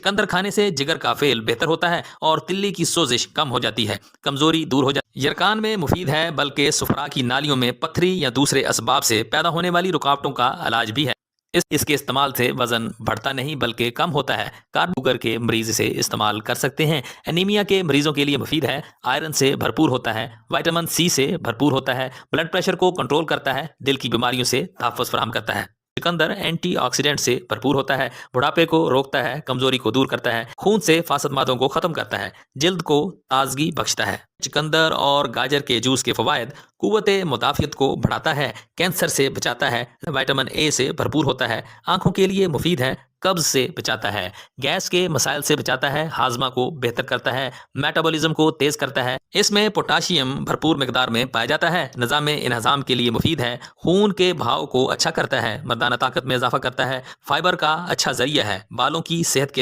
चुकंदर खाने से जिगर का फेल बेहतर होता है और तिल्ली की सोजिश कम हो जाती है, कमजोरी दूर हो जाती है। यरकान में मुफीद है, बल्कि सुफरा की नालियों में पत्थरी या दूसरे असबाब से पैदा होने वाली रुकावटों का इलाज भी है। इसके इस्तेमाल से वजन बढ़ता नहीं बल्कि कम होता है। शुगर के मरीज इसे इस्तेमाल कर सकते हैं। एनीमिया के मरीजों के लिए मुफीद है, आयरन से भरपूर होता है, विटामिन सी से भरपूर होता है, ब्लड प्रेशर को कंट्रोल करता है, दिल की बीमारियों से तहफ़्फ़ुज़ फराहम करता है। चुकंदर एंटीऑक्सीडेंट से भरपूर होता है, बुढ़ापे को रोकता है, कमजोरी को दूर करता है, खून से फासद मादों को खत्म करता है, जल्द को ताजगी बख्शता है। चुकंदर और गाजर के जूस के फवायद: कुव्वत मुदाफ़ियत को बढ़ाता है, कैंसर से बचाता है, विटामिन ए से भरपूर होता है, आंखों के लिए मुफीद है, कब्ज से बचाता है, गैस के मसाइल से बचाता है, हाजमा को बेहतर करता है, मेटाबॉलिज्म को तेज करता है। इसमें पोटाशियम भरपूर मिकदार में पाया जाता है, निज़ाम इन्हज़ाम के लिए मुफीद है, खून के बहाव को अच्छा करता है, मर्दाना ताकत में इजाफा करता है, फाइबर का अच्छा जरिया है, बालों की सेहत के